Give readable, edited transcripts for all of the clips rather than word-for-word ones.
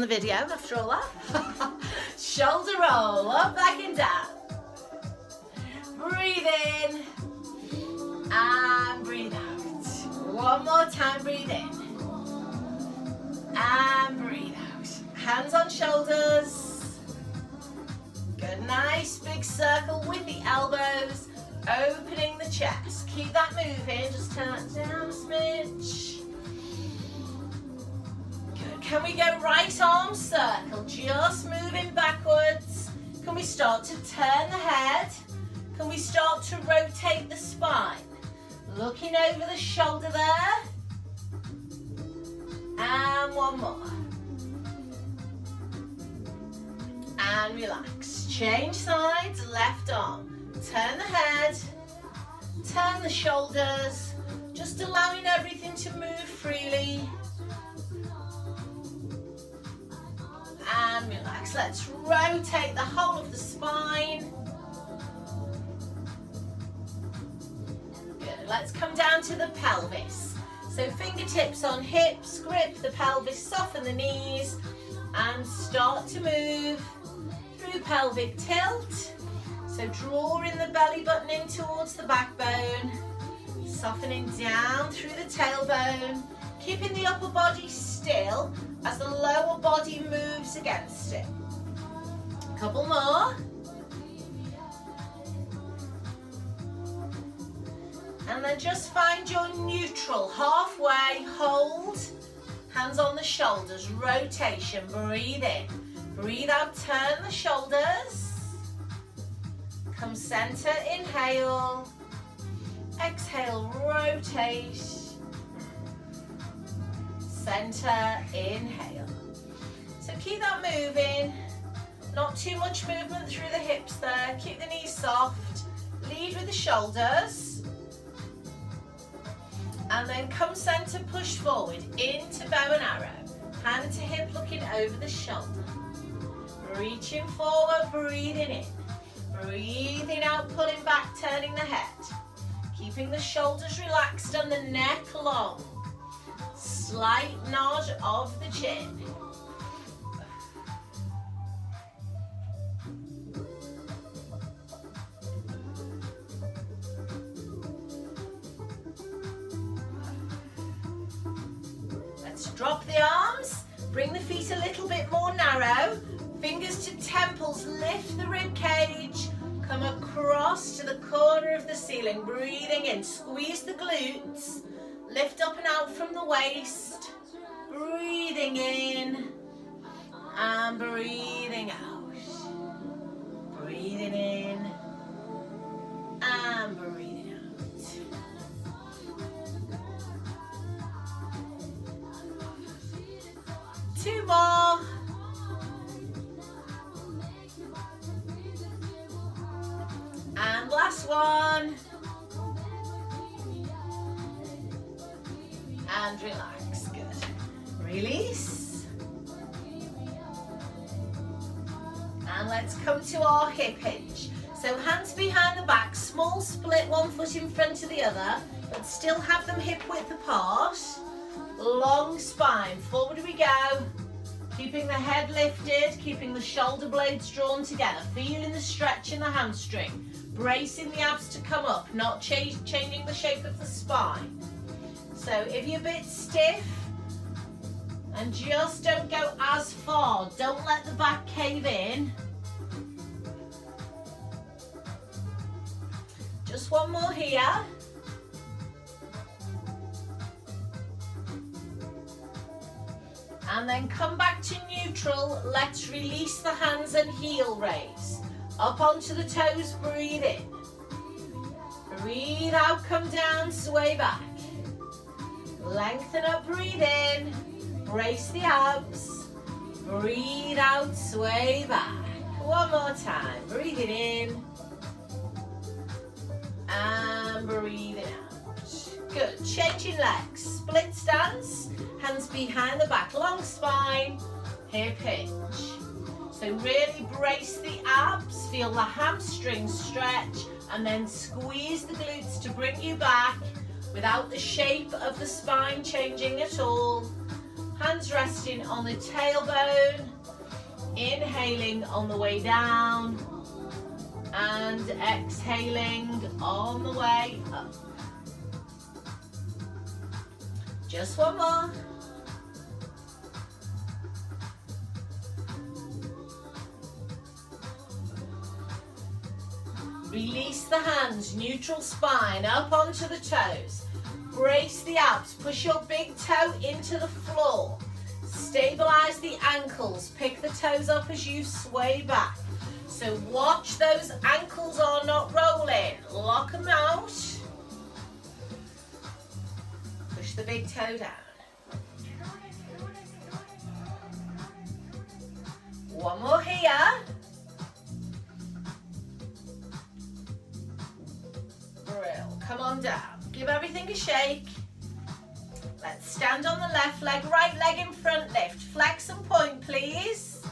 The video after all that. Shoulder roll, up, back and down. Breathe in and breathe out. One more time, breathe in and breathe out. Hands on shoulders. Good, nice big circle with the elbows, opening the chest. Keep that moving, just turn that down a smidge. Can we go right arm circle, just moving backwards? Can we start to turn the head? Can we start to rotate the spine? Looking over the shoulder there. And one more. And relax. Change sides, left arm. Turn the head, turn the shoulders, just allowing everything to move freely. And relax. Let's rotate the whole of the spine. Good. Let's come down to the pelvis. So fingertips on hips, grip the pelvis, soften the knees, and start to move through pelvic tilt. So drawing the belly button in towards the backbone, softening down through the tailbone, keeping the upper body still as the lower body moves against it. A couple more. And then just find your neutral, halfway, hold, hands on the shoulders, rotation, breathe in. Breathe out, turn the shoulders. Come center, inhale. Exhale, rotate. Center, inhale. So keep that moving. Not too much movement through the hips there. Keep the knees soft. Lead with the shoulders. And then come center, push forward into bow and arrow. Hand to hip, looking over the shoulder. Reaching forward, breathing in. Breathing out, pulling back, turning the head. Keeping the shoulders relaxed and the neck long. Slight nod of the chin. Let's drop the arms, bring the feet a little bit more narrow, fingers to temples, lift the rib cage, come across to the corner of the ceiling, breathing in, squeeze the glutes. Lift up and out from the waist, breathing in and breathing out. Breathing in and breathing out. Two more. And last one. And relax, good. Release. And let's come to our hip hinge. So hands behind the back, small split, one foot in front of the other, but still have them hip width apart. Long spine, forward we go. Keeping the head lifted, keeping the shoulder blades drawn together, feeling the stretch in the hamstring, bracing the abs to come up, not changing the shape of the spine. So if you're a bit stiff and just don't go as far, don't let the back cave in. Just one more here. And then come back to neutral. Let's release the hands and heel raise. Up onto the toes, breathe in. Breathe out, come down, sway back. Lengthen up, breathe in, brace the abs, breathe out, sway back. One more time, breathing in and breathing out. Good, changing legs, split stance, hands behind the back, long spine, hip hinge. So really brace the abs, feel the hamstrings stretch, and then squeeze the glutes to bring you back without the shape of the spine changing at all. Hands resting on the tailbone, inhaling on the way down and exhaling on the way up. Just one more. Release the hands, neutral spine, up onto the toes. Brace the abs, push your big toe into the floor. Stabilize the ankles, pick the toes up as you sway back. So watch those ankles are not rolling. Lock them out. Push the big toe down. One more here. Brill. Come on down. Give everything a shake. Let's stand on the left leg, right leg in front, lift. Flex and point, please.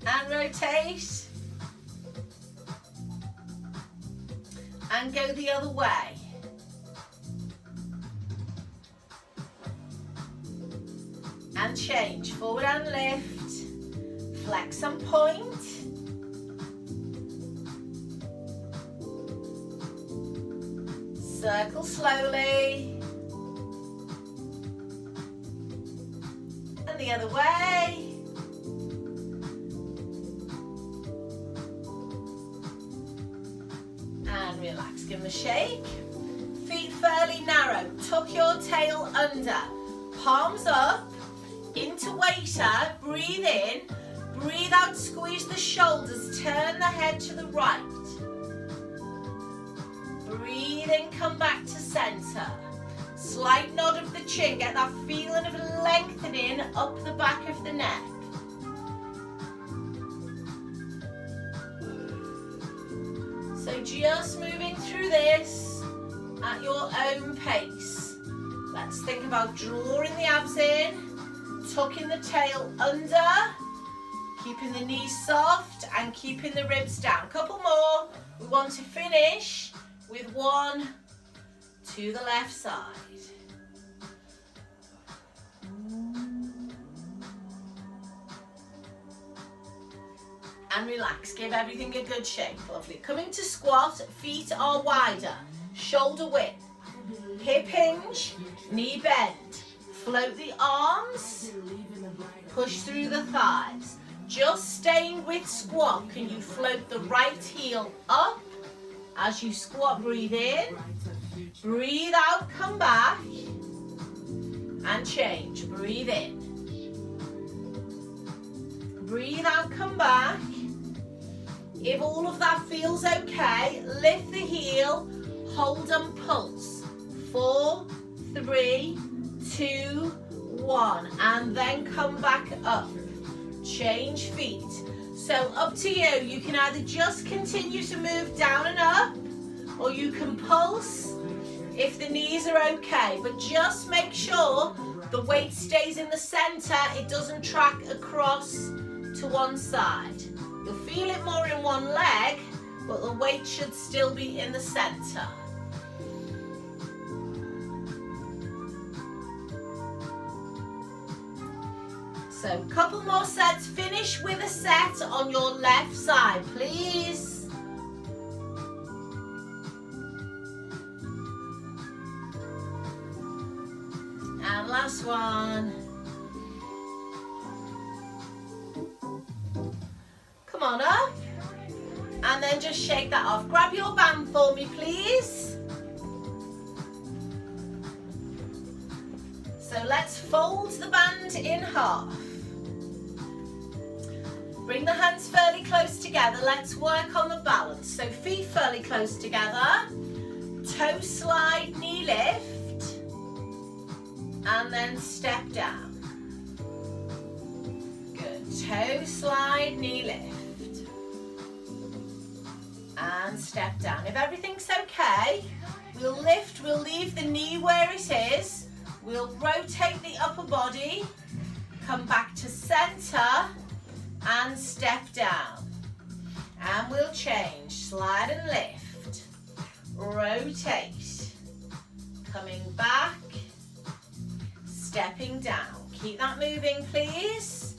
And rotate. And go the other way. And change, forward and lift. Flex and point. Circle slowly. And the other way. And relax, give them a shake. Feet fairly narrow, tuck your tail under. Palms up, into waiter, breathe in. Breathe out, squeeze the shoulders, turn the head to the right. Breathe in, come back to center. Slight nod of the chin, get that feeling of lengthening up the back of the neck. So just moving through this at your own pace. Let's think about drawing the abs in, tucking the tail under, keeping the knees soft and keeping the ribs down. Couple more. We want to finish with one to the left side. And relax, give everything a good shake. Lovely. Coming to squat, feet are wider, shoulder width, hip hinge, knee bend. Float the arms, push through the thighs. Just staying with squat, can you float the right heel up? As you squat, breathe in, breathe out, come back, and change. Breathe in, breathe out, come back. If all of that feels okay, lift the heel, hold and pulse. 4, 3, 2, 1, and then come back up. Change feet. So up to you, you can either just continue to move down and up, or you can pulse if the knees are okay, but just make sure the weight stays in the center, it doesn't track across to one side. You'll feel it more in one leg, but the weight should still be in the center. So a couple more sets. Finish with a set on your left side, please. And last one. Come on up. And then just shake that off. Grab your band for me, please. So let's fold the band in half. Bring the hands fairly close together. Let's work on the balance. So feet fairly close together. Toe slide, knee lift. And then step down. Good. Toe slide, knee lift. And step down. If everything's okay, we'll lift, we'll leave the knee where it is. We'll rotate the upper body, come back to center, and step down. And we'll change, slide and lift, rotate, Coming back, stepping down. Keep that moving, please.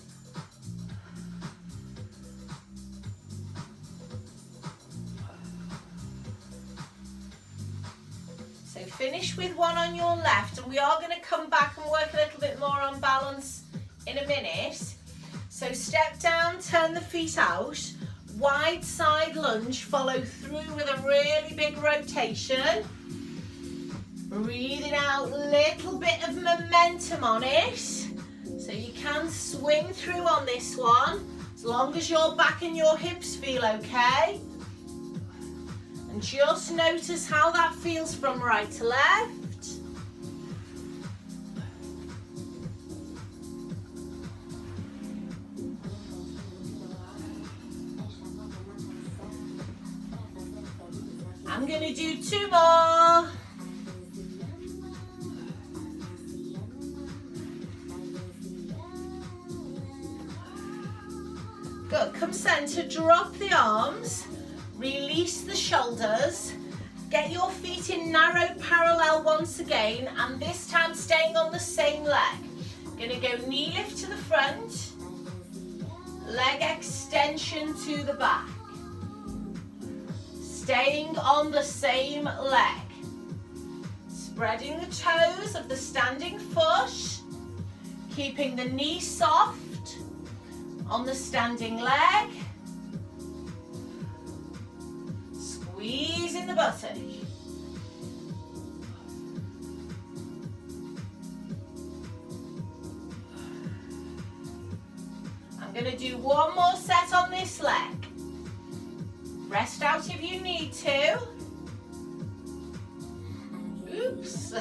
So finish with one on your left, and we are going to come back and work a little bit more on balance in a minute. So step down, turn the feet out, wide side lunge, follow through with a really big rotation. Breathing out, little bit of momentum on it. So you can swing through on this one, as long as your back and your hips feel okay. And just notice how that feels from right to left. I'm going to do 2 more. Good, come center, drop the arms, release the shoulders, get your feet in narrow parallel once again, and this time staying on the same leg. Gonna go knee lift to the front, leg extension to the back. Staying on the same leg. Spreading the toes of the standing foot, keeping the knee soft on the standing leg. Squeezing the buttock. I'm going to do one more set on this leg. Rest out if you need to. Oops.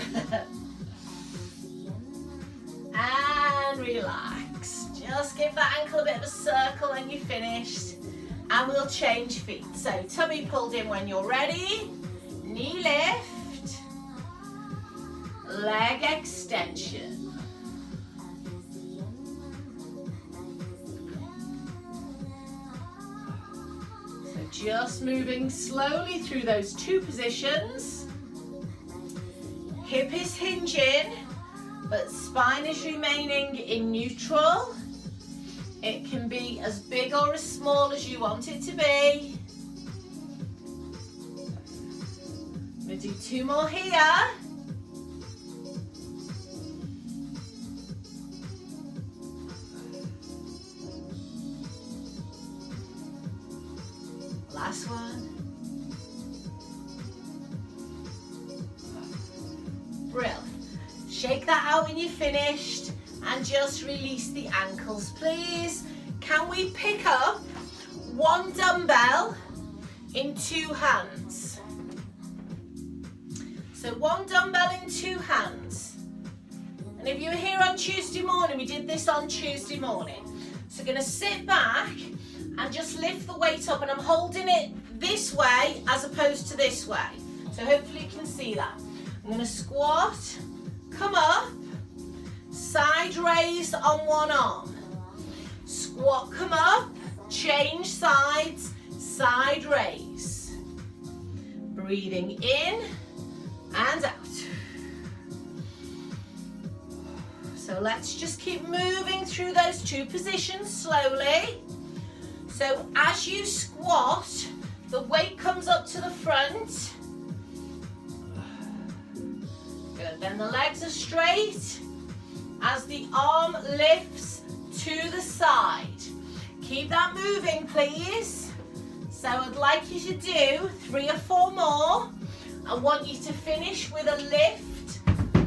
And relax. Just give that ankle a bit of a circle when you're finished. And we'll change feet. So tummy pulled in when you're ready. Knee lift. Leg extension. So just moving slowly through those 2 positions. Hip is hinging, but spine is remaining in neutral. It can be as big or as small as you want it to be. I'm going to do 2 more here. Last one. Brilliant. Shake that out when you're finished and just release the ankles, please. Can we pick up 1 dumbbell in 2 hands? So 1 dumbbell in 2 hands. And if you were here on Tuesday morning, we did this on Tuesday morning. So we're going to sit back and just lift the weight up, and I'm holding it this way as opposed to this way. So hopefully you can see that. I'm going to squat, come up, side raise on 1 arm. Squat, come up, change sides, side raise. Breathing in and out. So let's just keep moving through those 2 positions slowly. So as you squat, the weight comes up to the front. Good, then the legs are straight as the arm lifts to the side. Keep that moving, please. So I'd like you to do 3 or 4 more. I want you to finish with a lift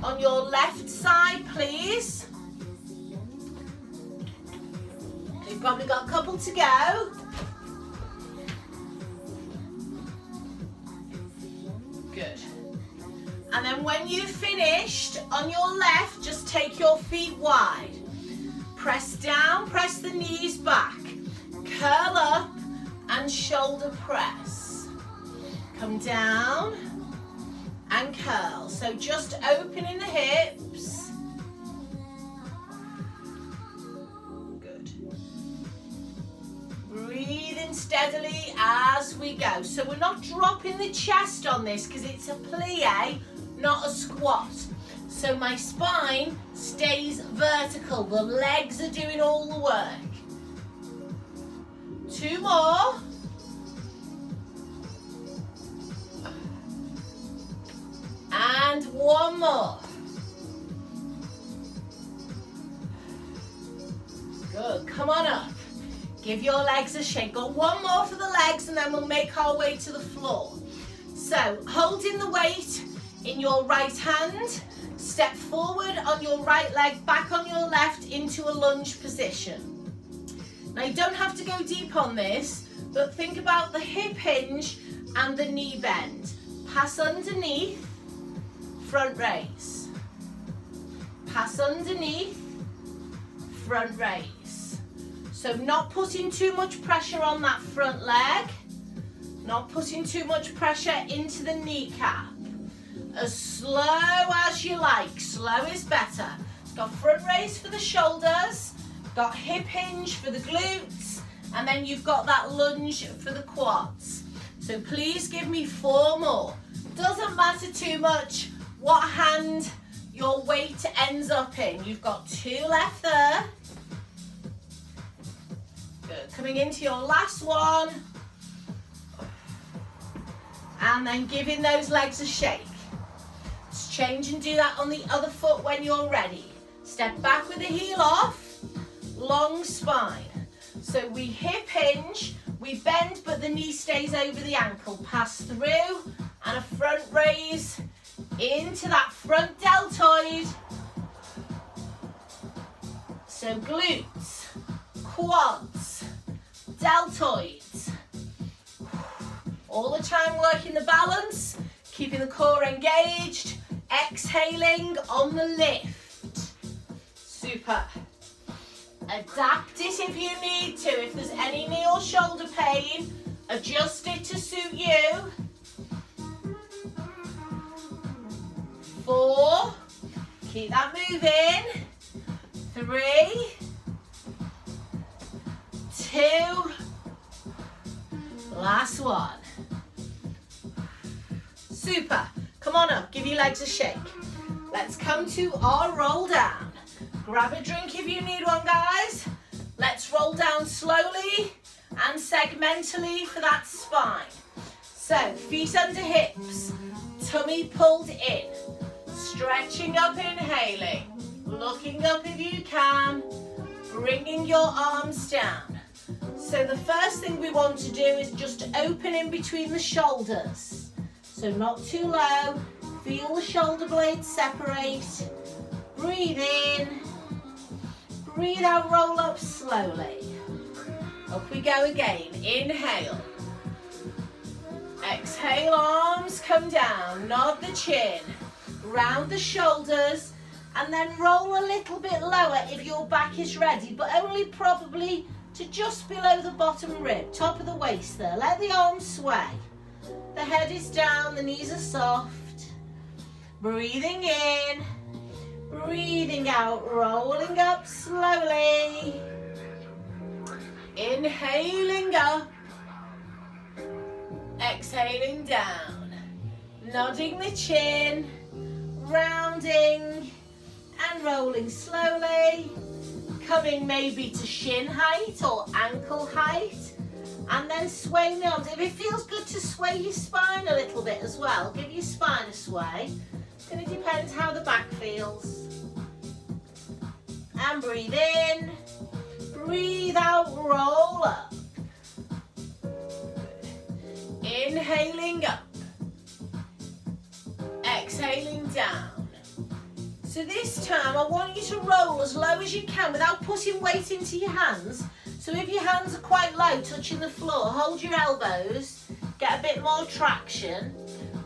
on your left side, please. You've probably got a couple to go. Good. And then when you've finished, on your left, just take your feet wide. Press down, press the knees back. Curl up and shoulder press. Come down and curl. So just opening the hips. Good. Breathing steadily as we go. So we're not dropping the chest on this because it's a plie, not a squat. So my spine stays vertical. The legs are doing all the work. 2 more. And 1 more. Good, come on up. Give your legs a shake. Got 1 more for the legs and then we'll make our way to the floor. So, holding the weight in your right hand, step forward on your right leg, back on your left into a lunge position. Now you don't have to go deep on this, but think about the hip hinge and the knee bend. Pass underneath, front raise. Pass underneath, front raise. So not putting too much pressure on that front leg, not putting too much pressure into the kneecap. As slow as you like, slow is better. Got front raise for the shoulders, got hip hinge for the glutes, and then you've got that lunge for the quads. So please give me 4 more. Doesn't matter too much what hand your weight ends up in. You've got 2 left there. Good. Coming into your last one. And then giving those legs a shake. Let's change and do that on the other foot when you're ready. Step back with the heel off. Long spine. So we hip hinge, we bend, but the knee stays over the ankle. Pass through and a front raise into that front deltoid. So glutes, quads, deltoids. All the time working the balance, keeping the core engaged, exhaling on the lift. Super. Adapt it if you need to. If there's any knee or shoulder pain, adjust it to suit you. 4, keep that moving. 3, 2, last one. Super. Come on up, give your legs a shake. Let's come to our roll down. Grab a drink if you need one, guys. Let's roll down slowly and segmentally for that spine. So, feet under hips, tummy pulled in, stretching up, inhaling, looking up if you can, bringing your arms down. So the first thing we want to do is just open in between the shoulders. So not too low, feel the shoulder blades separate, breathe in, breathe out, roll up slowly. Up we go again, inhale. Exhale, arms come down, nod the chin, round the shoulders, and then roll a little bit lower if your back is ready, but only probably to just below the bottom rib, top of the waist there. Let the arms sway. The head is down, the knees are soft. Breathing in, breathing out, rolling up slowly. Inhaling up, exhaling down. Nodding the chin, rounding and rolling slowly. Coming maybe to shin height or ankle height. And then swaying the arms. If it feels good to sway your spine a little bit as well, give your spine a sway. It's going to depend how the back feels. And breathe in. Breathe out, roll up. Inhaling up. Exhaling down. So this time I want you to roll as low as you can without putting weight into your hands. So if your hands are quite low, touching the floor, hold your elbows, get a bit more traction.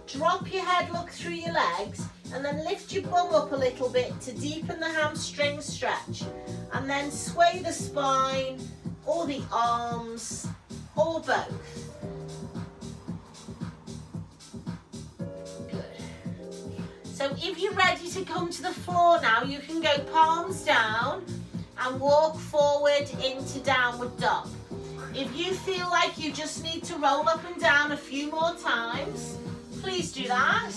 Drop your head, look through your legs, and then lift your bum up a little bit to deepen the hamstring stretch. And then sway the spine, or the arms, or both. So if you're ready to come to the floor now, you can go palms down and walk forward into downward dog. If you feel like you just need to roll up and down a few more times, please do that.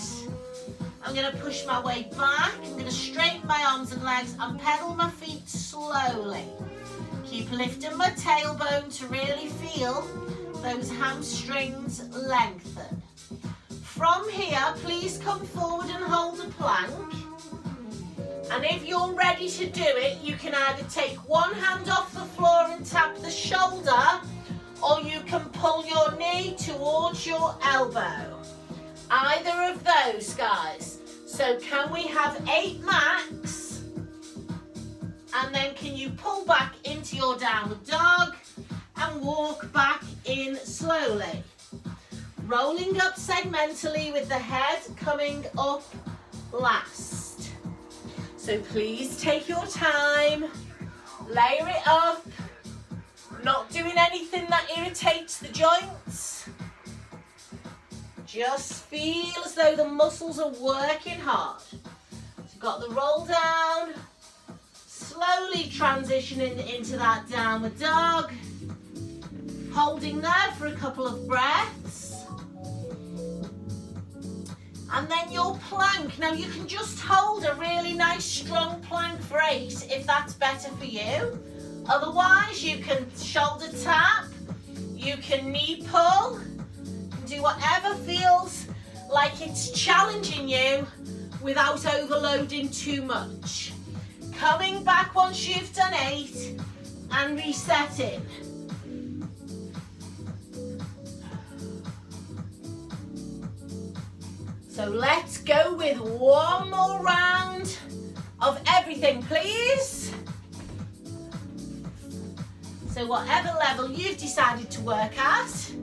I'm going to push my way back. I'm going to straighten my arms and legs and pedal my feet slowly. Keep lifting my tailbone to really feel those hamstrings lengthen. From here, please come forward and hold a plank. And if you're ready to do it, you can either take one hand off the floor and tap the shoulder, or you can pull your knee towards your elbow. Either of those, guys. So can we have 8 max? And then can you pull back into your downward dog and walk back in slowly. Rolling up segmentally with the head coming up last. So please take your time, layer it up, not doing anything that irritates the joints. Just feel as though the muscles are working hard. So you've got the roll down, slowly transitioning into that downward dog, holding there for a couple of breaths. And then your plank. Now you can just hold a really nice strong plank for 8 if that's better for you. Otherwise you can shoulder tap, you can knee pull, do whatever feels like it's challenging you without overloading too much. Coming back once you've done 8 and resetting. So let's go with one more round of everything, please. So whatever level you've decided to work at,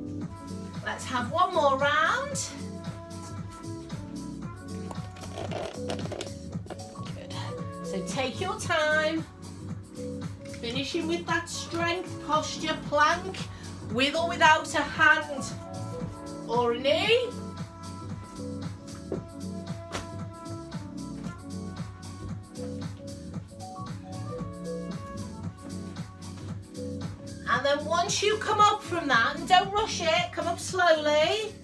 let's have one more round. Good. So take your time, finishing with that strength posture, plank, with or without a hand or a knee. And then once you come up from that, and don't rush it, come up slowly,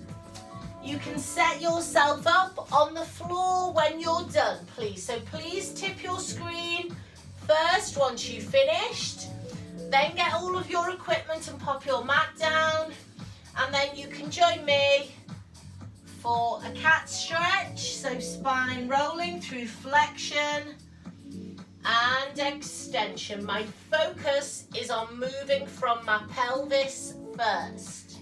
you can set yourself up on the floor when you're done, please. So please tip your screen first once you've finished, then get all of your equipment and pop your mat down, and then you can join me for a cat stretch, so spine rolling through flexion and extension. My focus is on moving from my pelvis first.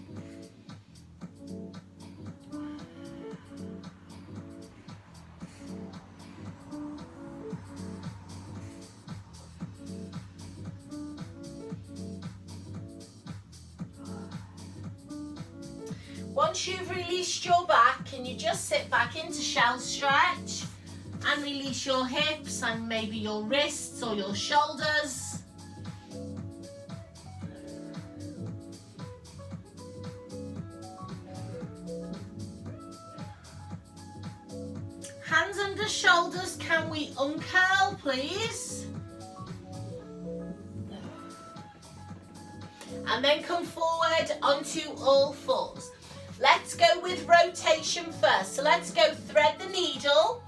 Once you've released your back, can you just sit back into shell stretch and release your hips and maybe your wrists or your shoulders. Hands under shoulders, can we uncurl, please? And then come forward onto all fours. Let's go with rotation first. So let's go thread the needle.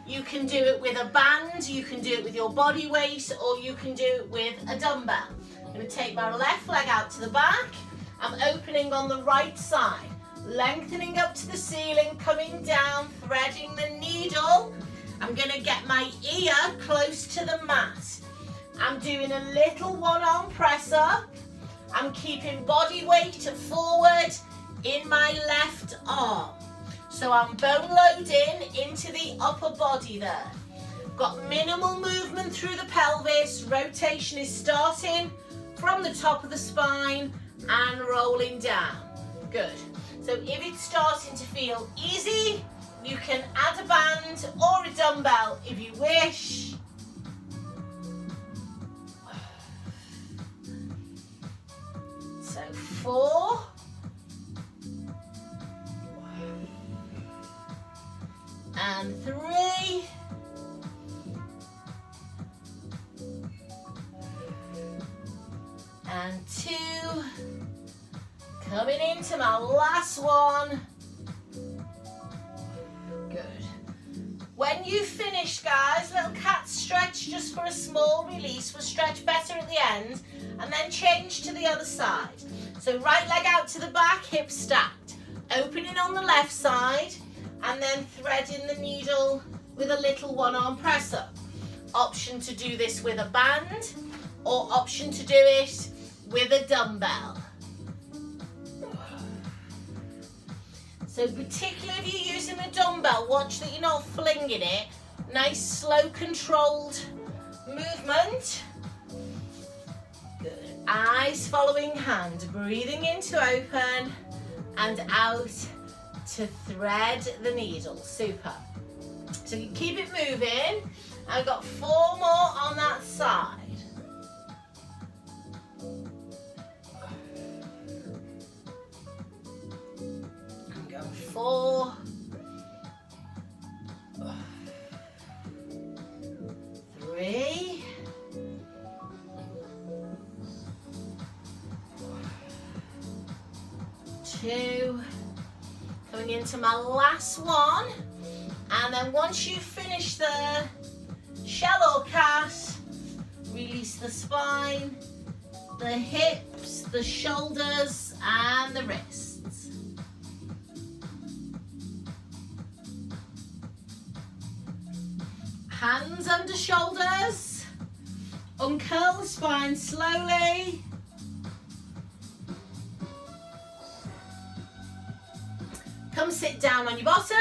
You can do it with a band, you can do it with your body weight, or you can do it with a dumbbell. I'm going to take my left leg out to the back. I'm opening on the right side, lengthening up to the ceiling, coming down, threading the needle. I'm going to get my ear close to the mat. I'm doing a little one-arm press up. I'm keeping body weight forward in my left arm. So I'm bone loading into the upper body there. Got minimal movement through the pelvis. Rotation is starting from the top of the spine and rolling down. Good. So if it's starting to feel easy, you can add a band or a dumbbell if you wish. So 4. And 3. And 2. Coming into my last one. Good. When you finish, guys, little cat stretch just for a small release. We'll stretch better at the end and then change to the other side. So right leg out to the back, hips stacked. Opening on the left side and then threading the needle with a little one-arm press up. Option to do this with a band or option to do it with a dumbbell. So particularly if you're using a dumbbell, watch that you're not flinging it. Nice, slow, controlled movement. Good. Eyes following hand. Breathing in to open and out to thread the needle. Super. So you keep it moving. I've got 4 more on that side. I'm going 4. 3. 2. Coming into my last one. And then once you finish the shell or cat, release the spine, the hips, the shoulders, and the wrists. Hands under shoulders. Uncurl the spine slowly. Come sit down on your bottom.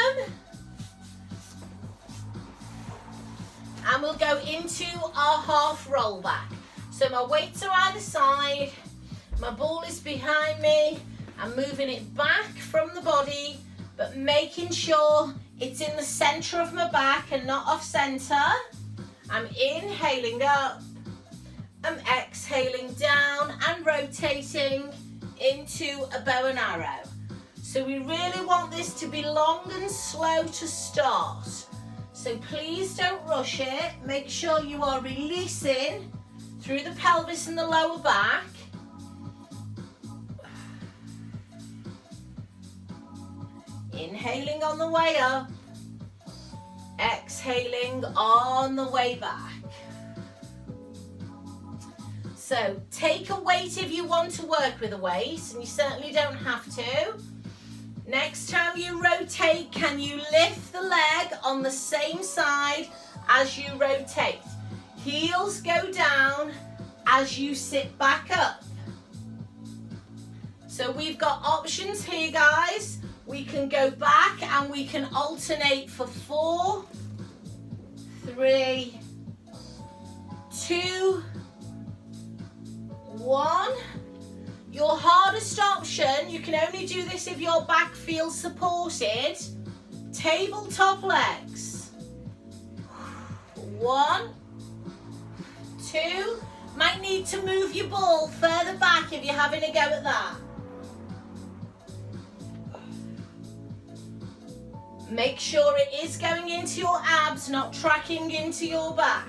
And we'll go into our half roll back. So my weights are either side, my ball is behind me. I'm moving it back from the body, but making sure it's in the center of my back and not off center. I'm inhaling up, I'm exhaling down and rotating into a bow and arrow. So we really want this to be long and slow to start. So please don't rush it. Make sure you are releasing through the pelvis and the lower back. Inhaling on the way up. Exhaling on the way back. So take a weight if you want to work with a weight, and you certainly don't have to. Next time you rotate, can you lift the leg on the same side as you rotate? Heels go down as you sit back up. So we've got options here, guys. We can go back and we can alternate for 4, 3, 2, 1. Your hardest option, you can only do this if your back feels supported, tabletop legs. 1, 2, might need to move your ball further back if you're having a go at that. Make sure it is going into your abs, not tracking into your back.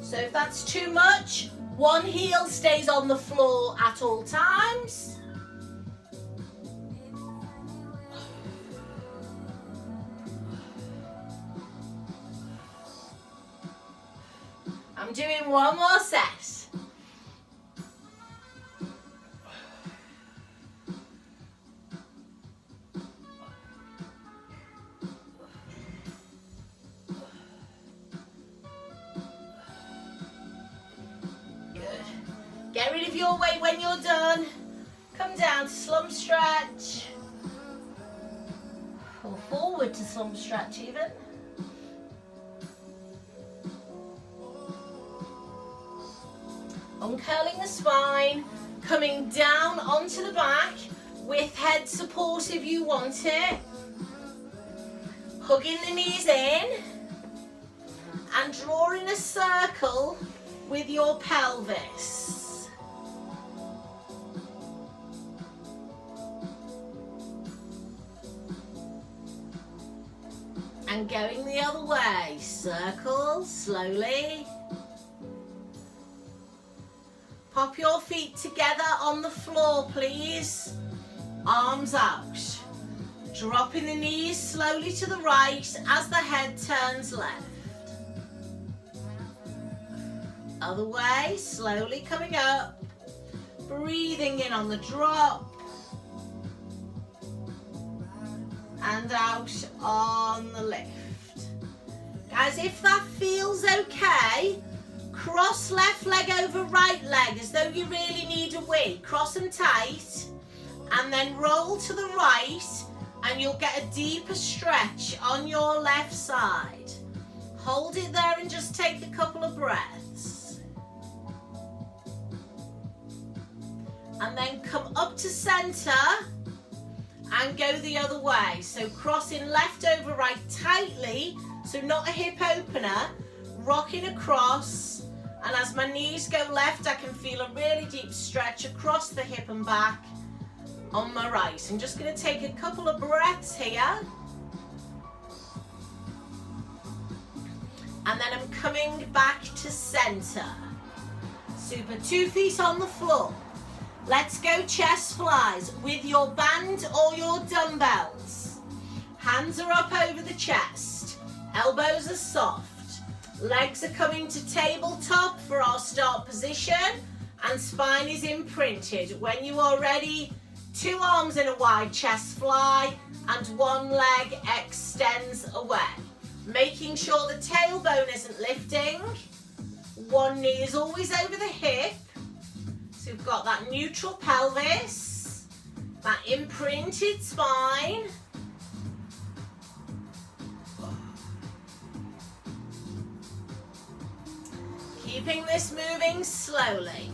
So if that's too much, one heel stays on the floor at all times. I'm doing one more set. Get rid of your weight when you're done. Come down to slump stretch. Or forward to slump stretch even. Uncurling the spine, coming down onto the back with head support if you want it. Hugging the knees in and drawing a circle with your pelvis. And going the other way, circle slowly. Pop your feet together on the floor, please. Arms out. Dropping the knees slowly to the right as the head turns left. Other way, slowly coming up. Breathing in on the drop. And out on the lift. Guys, if that feels okay, cross left leg over right leg as though you really need a wee. Cross them tight and then roll to the right and you'll get a deeper stretch on your left side. Hold it there and just take a couple of breaths. And then come up to center and go the other way. So crossing left over right tightly, so not a hip opener, rocking across, and as my knees go left, I can feel a really deep stretch across the hip and back on my right. I'm just going to take a couple of breaths here. And then I'm coming back to center. Super, 2 feet on the floor. Let's go chest flies with your band or your dumbbells. Hands are up over the chest. Elbows are soft. Legs are coming to tabletop for our start position and spine is imprinted. When you are ready, 2 arms in a wide chest fly and 1 leg extends away. Making sure the tailbone isn't lifting. 1 knee is always over the hip. So we've got that neutral pelvis, that imprinted spine. Keeping this moving slowly.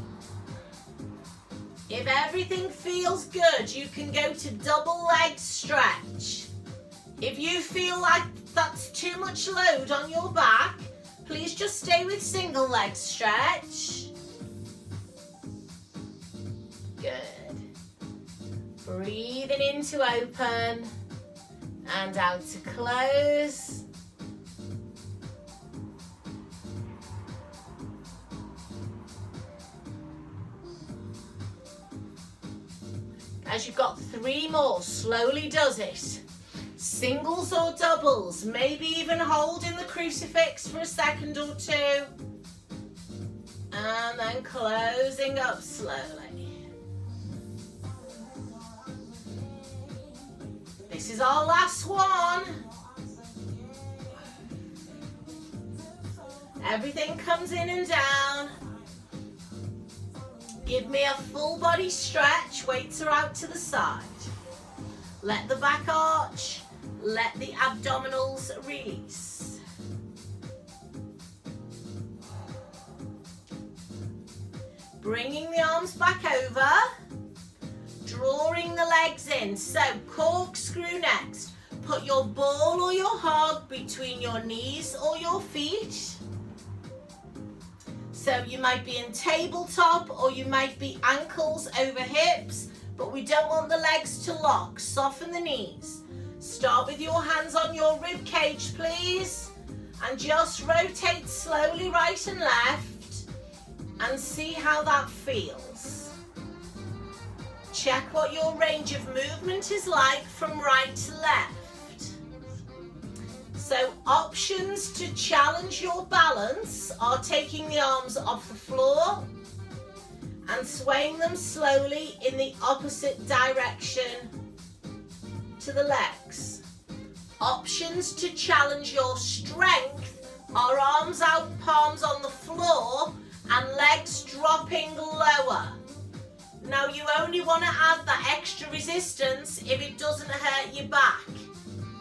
If everything feels good, you can go to double leg stretch. If you feel like that's too much load on your back, please just stay with single leg stretch. Good. Breathing in to open and out to close. As you've got 3 more, slowly does it. Singles or doubles, maybe even holding the crucifix for a second or 2. And then closing up slowly. This is our last one. Everything comes in and down. Give me a full body stretch, weights are out to the side. Let the back arch, let the abdominals release. Bringing the arms back over, drawing the legs in. So corkscrew next. Put your ball or your hog between your knees or your feet. So you might be in tabletop or you might be ankles over hips, but we don't want the legs to lock. Soften the knees. Start with your hands on your rib cage, please, and just rotate slowly right and left and see how that feels. Check what your range of movement is like from right to left. So options to challenge your balance are taking the arms off the floor and swaying them slowly in the opposite direction to the legs. Options to challenge your strength are arms out, palms on the floor and legs dropping lower. Now you only want to add that extra resistance if it doesn't hurt your back.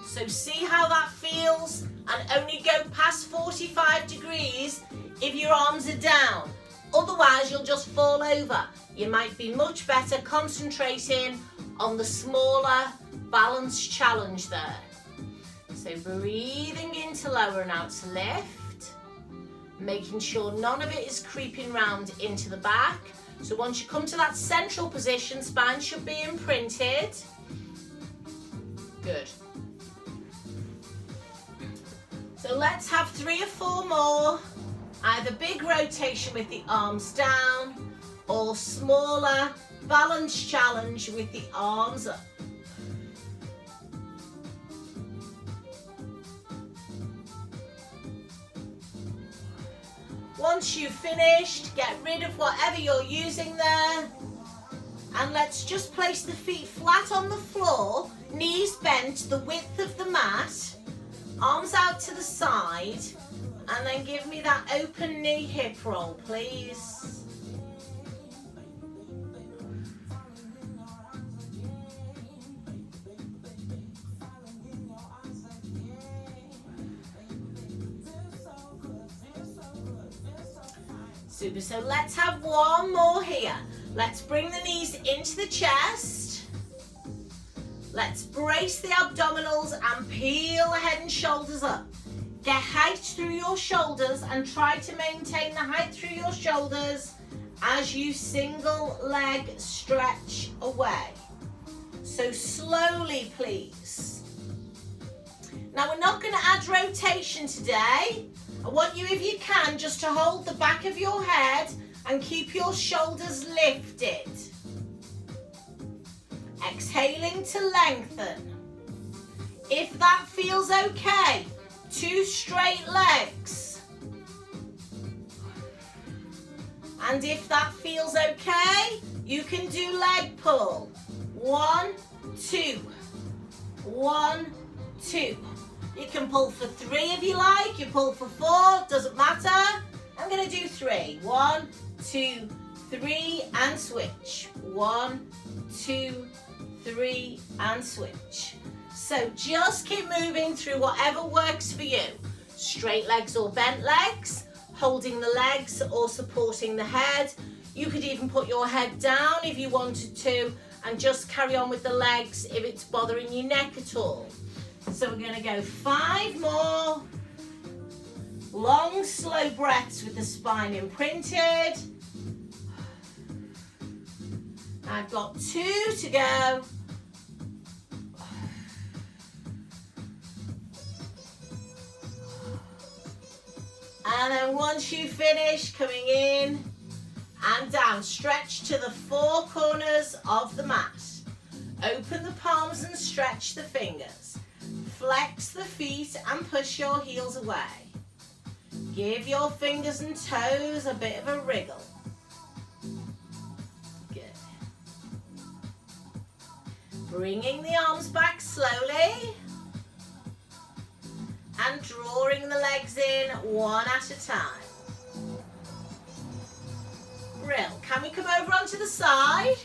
So see how that feels and only go past 45 degrees if your arms are down. Otherwise you'll just fall over. You might be much better concentrating on the smaller balance challenge there. So breathing in to lower and out to lift. Making sure none of it is creeping round into the back. So once you come to that central position, spine should be imprinted. Good. So let's have 3 or 4 more. Either big rotation with the arms down or smaller balance challenge with the arms up. Once you've finished, get rid of whatever you're using there. And let's just place the feet flat on the floor, knees bent the width of the mat, arms out to the side, and then give me that open knee hip roll, please. Super, so let's have one more here. Let's bring the knees into the chest. Let's brace the abdominals and peel the head and shoulders up. Get height through your shoulders and try to maintain the height through your shoulders as you single leg stretch away. So slowly, please. Now we're not going to add rotation today. I want you, if you can, just to hold the back of your head and keep your shoulders lifted. Exhaling to lengthen. If that feels okay, 2 straight legs. And if that feels okay, you can do leg pull. 1, 2. 1, 2. You can pull for 3 if you like. You pull for 4, doesn't matter. I'm going to do 3. 1, 2, 3 and switch. 1, 2, 3 and switch. So just keep moving through whatever works for you. Straight legs or bent legs, holding the legs or supporting the head. You could even put your head down if you wanted to and just carry on with the legs if it's bothering your neck at all. So we're going to go 5 more. Long, slow breaths with the spine imprinted. I've got 2 to go. And then once you finish, coming in and down, stretch to the 4 corners of the mat. Open the palms and stretch the fingers. Flex the feet and push your heels away. Give your fingers and toes a bit of a wriggle. Good. Bringing the arms back slowly. And drawing the legs in one at a time. Brill. Can we come over onto the side?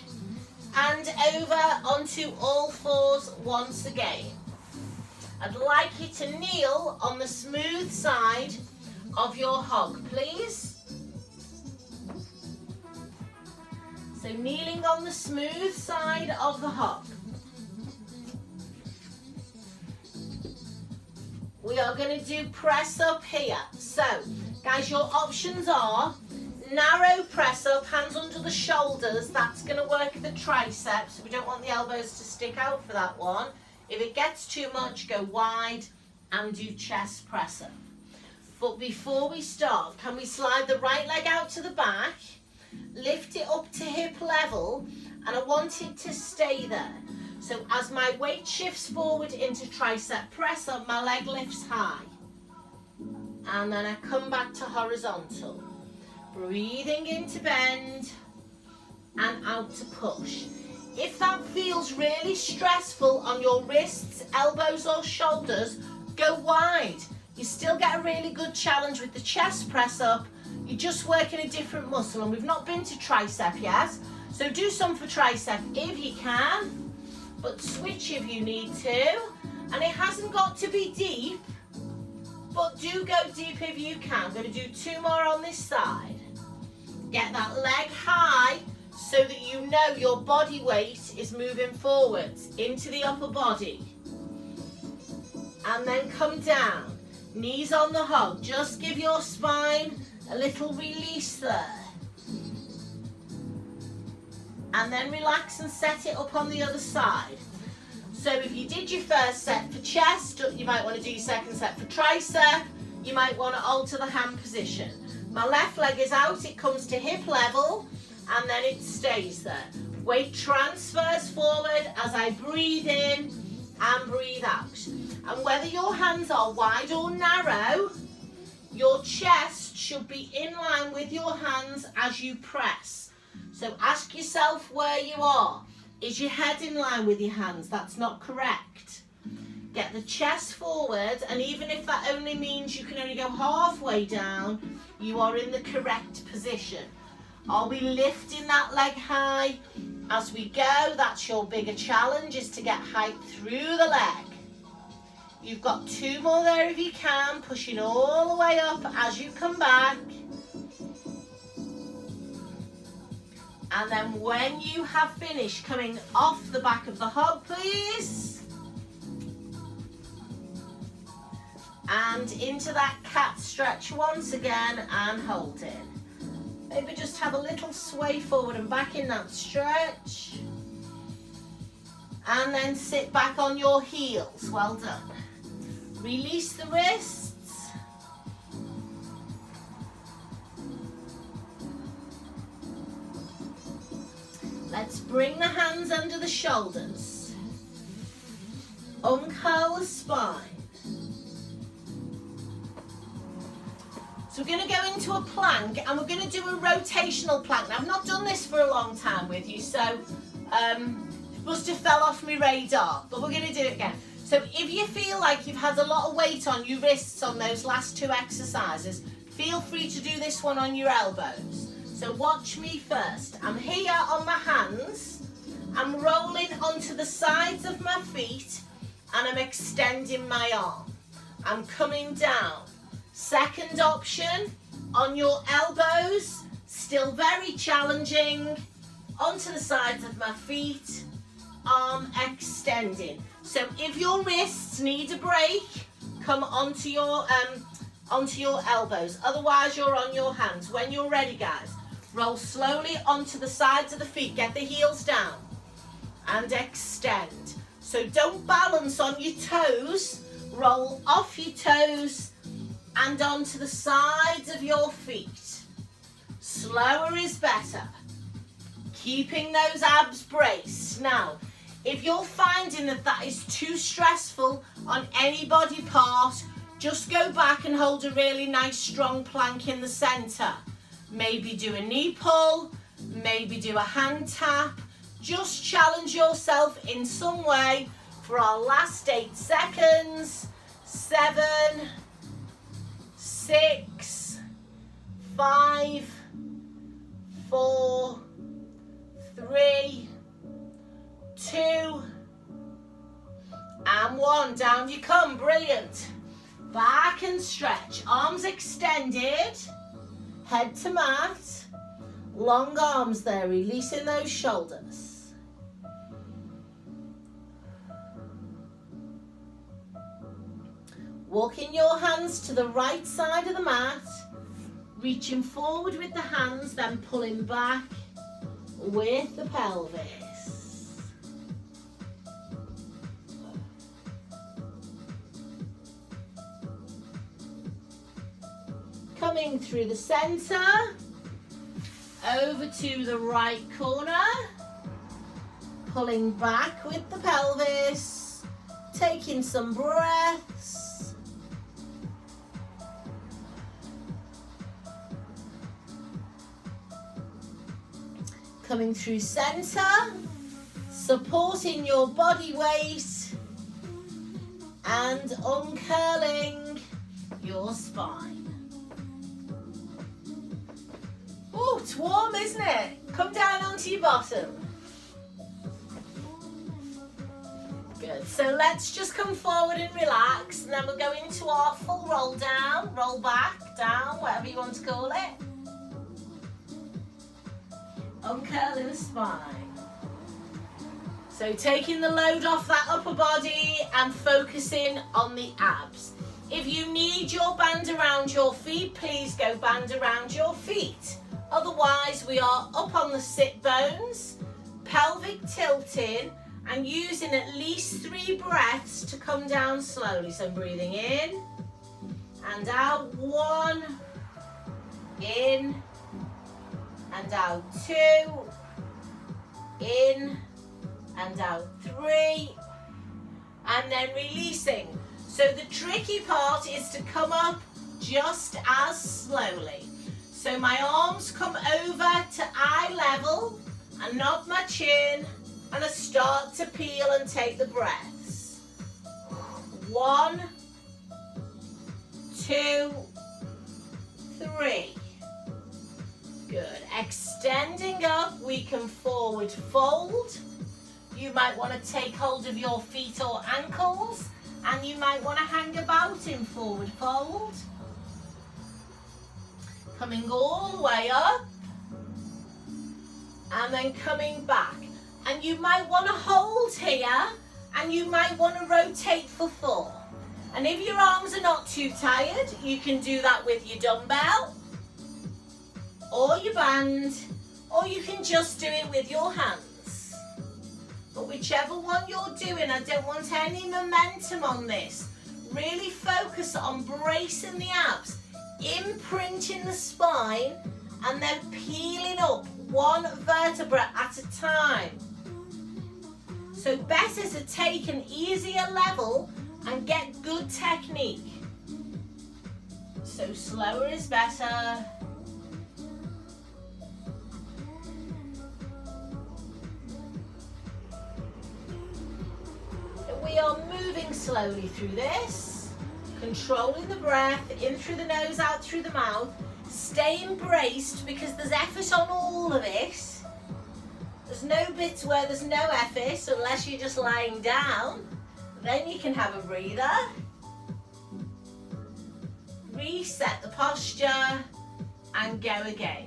And over onto all fours once again. I'd like you to kneel on the smooth side of your hog, please. So kneeling on the smooth side of the hog. We are going to do press up here. So, guys, your options are narrow press up, hands under the shoulders. That's going to work the triceps. We don't want the elbows to stick out for that one. If it gets too much, go wide and do chest press up. But before we start, can we slide the right leg out to the back, lift it up to hip level, and I want it to stay there. So as my weight shifts forward into tricep press up, my leg lifts high. And then I come back to horizontal. Breathing in to bend and out to push. If that feels really stressful on your wrists, elbows or shoulders, go wide. You still get a really good challenge with the chest press up. You're just working a different muscle, and we've not been to tricep yet. So do some for tricep if you can, but switch if you need to. And it hasn't got to be deep, but do go deep if you can. I'm going to do 2 more on this side. Get that leg high so that you know your body weight is moving forwards into the upper body. And then come down. Knees on the hug. Just give your spine a little release there. And then relax and set it up on the other side. So if you did your first set for chest, you might want to do your second set for tricep. You might want to alter the hand position. My left leg is out, it comes to hip level, and then it stays there. Weight transfers forward as I breathe in and breathe out. And whether your hands are wide or narrow, your chest should be in line with your hands as you press. So ask yourself where you are. Is your head in line with your hands? That's not correct. Get the chest forward, and even if that only means you can only go halfway down, you are in the correct position. Are we lifting that leg high as we go? That's your bigger challenge, is to get height through the leg. You've got 2 more there if you can, pushing all the way up as you come back. And then when you have finished, coming off the back of the hog, please. And into that cat stretch once again and hold it. Maybe just have a little sway forward and back in that stretch. And then sit back on your heels. Well done. Release the wrists. Let's bring the hands under the shoulders. Uncurl the spine. So we're going to go into a plank, and we're going to do a rotational plank. Now, I've not done this for a long time with you, so it must have fell off my radar, but we're going to do it again. So if you feel like you've had a lot of weight on your wrists on those last 2 exercises, feel free to do this one on your elbows. So watch me first. I'm here on my hands. I'm rolling onto the sides of my feet, and I'm extending my arm. I'm coming down. Second option, on your elbows, still very challenging, onto the sides of my feet, arm extending. So if your wrists need a break, come onto your elbows. Otherwise, you're on your hands. When you're ready, guys, roll slowly onto the sides of the feet. Get the heels down and extend. So don't balance on your toes. Roll off your toes and onto the sides of your feet. Slower is better. Keeping those abs braced. Now, if you're finding that that is too stressful on any body part, just go back and hold a really nice strong plank in the center. Maybe do a knee pull, maybe do a hand tap. Just challenge yourself in some way for our last 8 seconds. 7, 6, 5, 4, 3, 2, and 1. Down you come. Brilliant. Back and stretch. Arms extended. Head to mat. Long arms there, releasing those shoulders. Walking your hands to the right side of the mat, reaching forward with the hands, then pulling back with the pelvis. Coming through the center, over to the right corner, pulling back with the pelvis, taking some breaths. Coming through center, supporting your body weight and uncurling your spine. Oh, it's warm, isn't it? Come down onto your bottom. Good, so let's just come forward and relax, and then we'll go into our full roll down, roll back, down, whatever you want to call it. Uncurling the spine. So taking the load off that upper body and focusing on the abs. If you need your band around your feet, please go band around your feet. Otherwise, we are up on the sit bones, pelvic tilting, and using at least 3 breaths to come down slowly. So breathing in and out. 1, in, and out 2, in and out 3, and then releasing. So the tricky part is to come up just as slowly. So my arms come over to eye level, and nod my chin, and I start to peel and take the breaths. 1, 2, 3. Good. Extending up, we can forward fold. You might want to take hold of your feet or ankles, and you might want to hang about in forward fold. Coming all the way up, and then coming back. And you might want to hold here, and you might want to rotate for 4. And if your arms are not too tired, you can do that with your dumbbell or your band, or you can just do it with your hands. But whichever one you're doing, I don't want any momentum on this. Really focus on bracing the abs, imprinting the spine, and then peeling up 1 vertebra at a time. So better to take an easier level and get good technique. So slower is better. We are moving slowly through this, controlling the breath, in through the nose, out through the mouth, staying braced because there's effort on all of it. There's no bits where there's no effort unless you're just lying down. Then you can have a breather. Reset the posture and go again.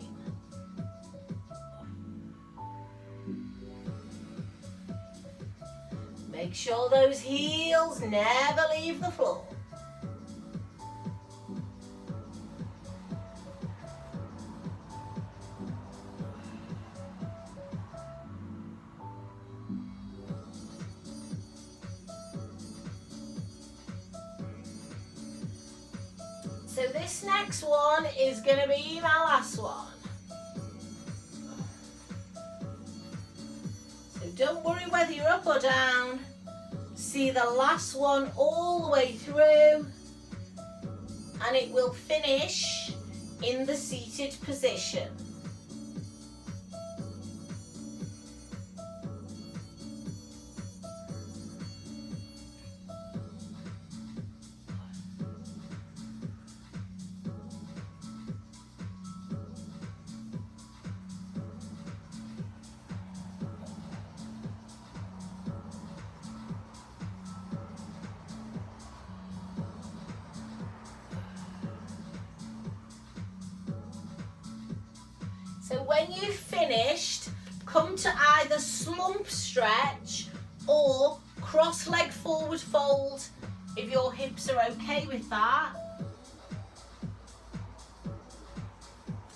Make sure those heels never leave the floor. So this next one is going to be my last one. So don't worry whether you're up or down. See the last one all the way through, and it will finish in the seated position. So when you've finished, come to either slump stretch or cross leg forward fold if your hips are okay with that.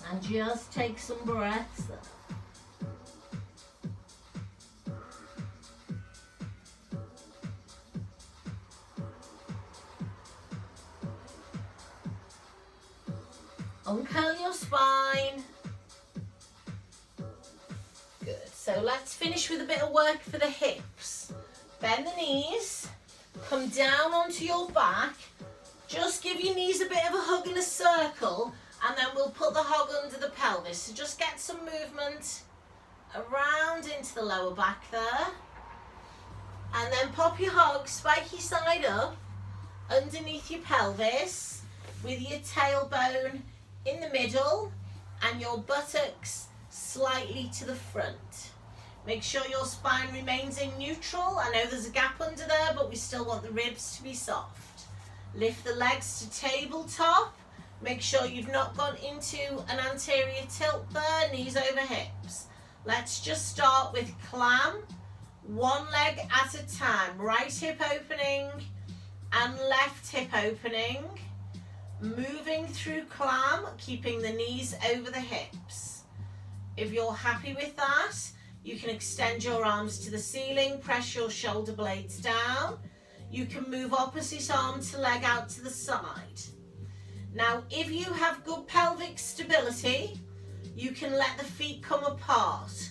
And just take some breaths. Uncurl your spine. Good. So let's finish with a bit of work for the hips. Bend the knees, come down onto your back. Just give your knees a bit of a hug in a circle, and then we'll put the hog under the pelvis. So just get some movement around into the lower back there. And then pop your hog, spiky side up, underneath your pelvis, with your tailbone in the middle and your buttocks slightly to the front. Make sure your spine remains in neutral. I know there's a gap under there, but we still want the ribs to be soft. Lift the legs to tabletop. Make sure you've not gone into an anterior tilt there, knees over hips. Let's just start with clam, one leg at a time. Right hip opening and left hip opening. Moving through clam, keeping the knees over the hips. If you're happy with that, you can extend your arms to the ceiling, press your shoulder blades down. You can move opposite arm to leg out to the side. Now, if you have good pelvic stability, you can let the feet come apart.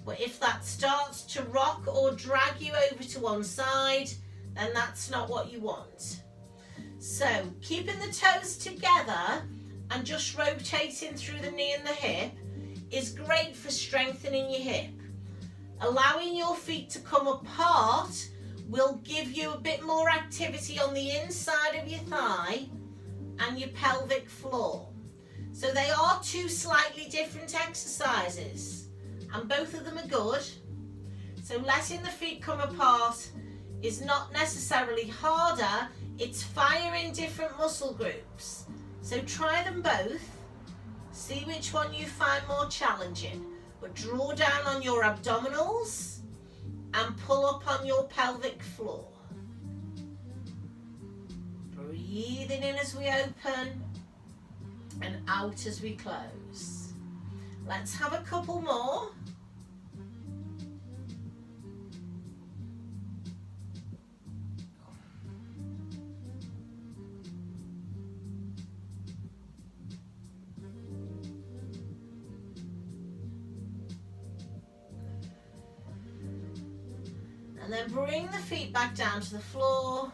But if that starts to rock or drag you over to one side, then that's not what you want. So keeping the toes together and just rotating through the knee and the hip is great for strengthening your hip. Allowing your feet to come apart will give you a bit more activity on the inside of your thigh and your pelvic floor. So they are two slightly different exercises, and both of them are good. So letting the feet come apart is not necessarily harder, it's firing different muscle groups. So try them both, see which one you find more challenging, but draw down on your abdominals and pull up on your pelvic floor. Breathing in as we open and out as we close. Let's have a couple more. And then bring the feet back down to the floor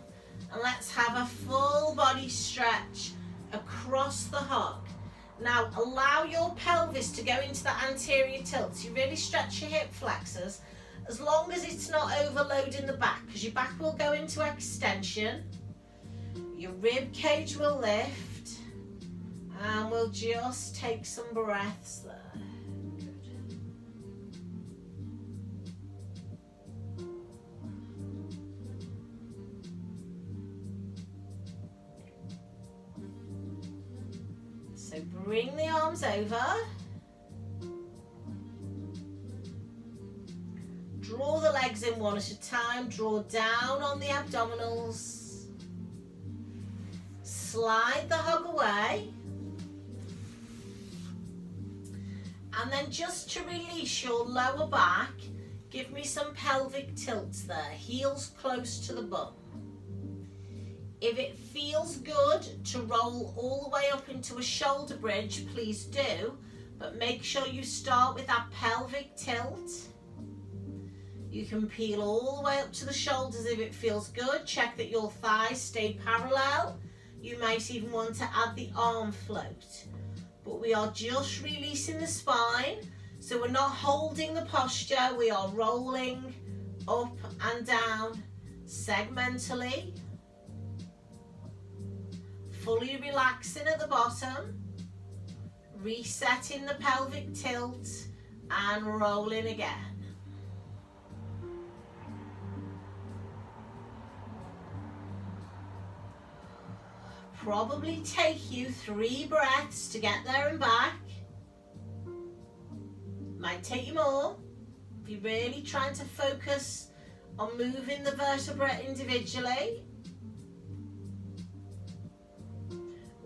and let's have a full body stretch across the hug. Now allow your pelvis to go into the anterior tilt. So you really stretch your hip flexors as long as it's not overloading the back, because your back will go into extension, your rib cage will lift, and we'll just take some breaths there. So bring the arms over, draw the legs in one at a time, draw down on the abdominals, slide the hug away, and then just to release your lower back, give me some pelvic tilts there, heels close to the bum. If it feels good to roll all the way up into a shoulder bridge, please do, but make sure you start with that pelvic tilt. You can peel all the way up to the shoulders if it feels good. Check that your thighs stay parallel. You might even want to add the arm float. But we are just releasing the spine, so we're not holding the posture, we are rolling up and down segmentally. Fully relaxing at the bottom, resetting the pelvic tilt and rolling again. Probably take you 3 breaths to get there and back. Might take you more if you're really trying to focus on moving the vertebrae individually.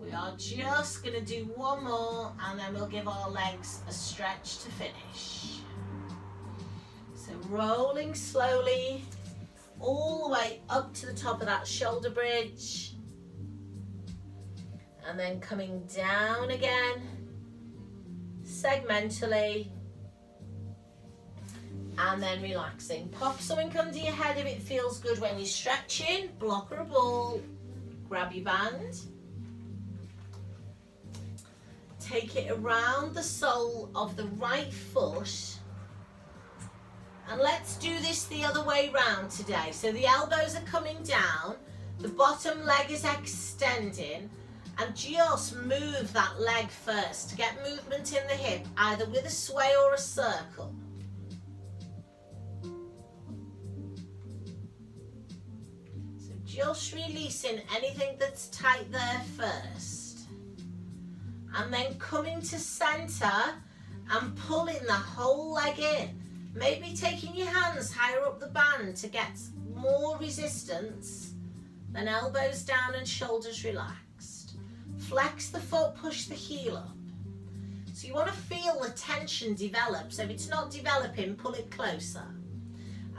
We are just going to do one more and then we'll give our legs a stretch to finish. So rolling slowly all the way up to the top of that shoulder bridge and then coming down again segmentally and then relaxing. Pop something under your head if it feels good when you're stretching. Block or a ball, grab your band. Take it around the sole of the right foot and let's do this the other way round today. So the elbows are coming down, the bottom leg is extending, and just move that leg first to get movement in the hip, either with a sway or a circle. So just releasing anything that's tight there first. And then coming to center and pulling the whole leg in. Maybe taking your hands higher up the band to get more resistance. Then elbows down and shoulders relaxed. Flex the foot, push the heel up. So you want to feel the tension develop. So if it's not developing, pull it closer.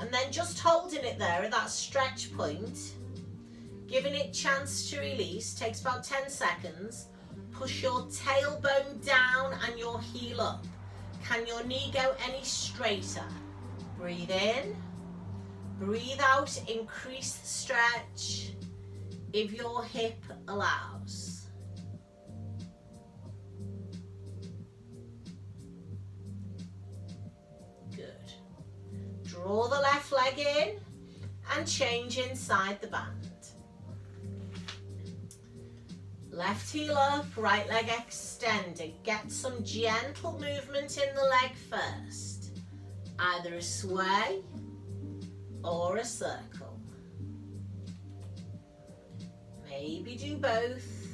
And then just holding it there at that stretch point, giving it chance to release, takes about 10 seconds. Push your tailbone down and your heel up. Can your knee go any straighter? Breathe in. Breathe out, increase the stretch if your hip allows. Good. Draw the left leg in and change inside the band. Left heel up, right leg extended. Get some gentle movement in the leg first. Either a sway or a circle. Maybe do both.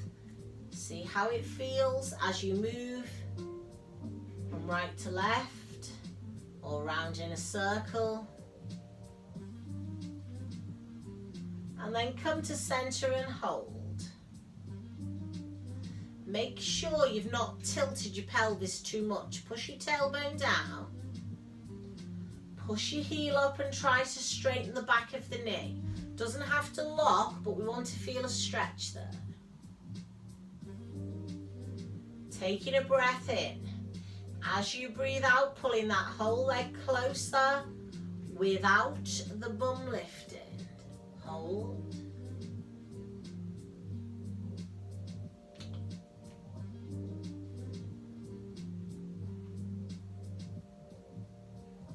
See how it feels as you move from right to left or round in a circle. And then come to center and hold. Make sure you've not tilted your pelvis too much. Push your tailbone down. Push your heel up and try to straighten the back of the knee. Doesn't have to lock, but we want to feel a stretch there. Taking a breath in. As you breathe out, pulling that whole leg closer without the bum lifting. Hold.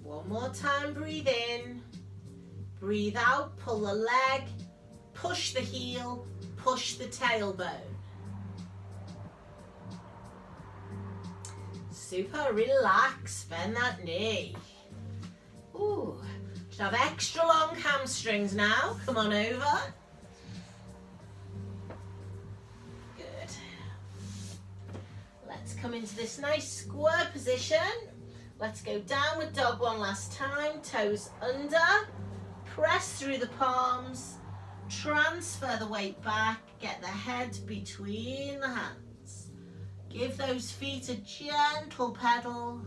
One more time, breathe in, breathe out, pull the leg, push the heel, push the tailbone. Super, relax, bend that knee. Ooh, should have extra long hamstrings now. Come on over. Good. Let's come into this nice square position. Let's go downward dog one last time. Toes under. Press through the palms. Transfer the weight back. Get the head between the hands. Give those feet a gentle pedal.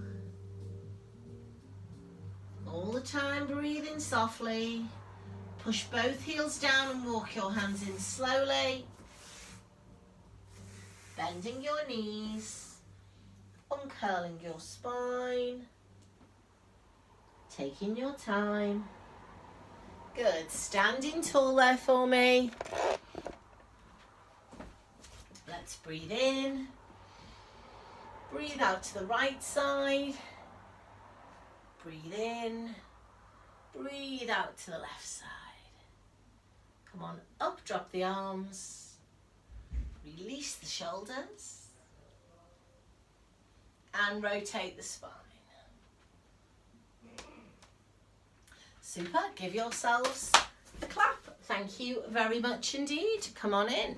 All the time breathing softly. Push both heels down and walk your hands in slowly. Bending your knees. Uncurling your spine. Taking your time. Good. Standing tall there for me. Let's breathe in. Breathe out to the right side. Breathe in. Breathe out to the left side. Come on up, drop the arms. Release the shoulders. And rotate the spine. Super, give yourselves a clap. Thank you very much indeed. Come on in.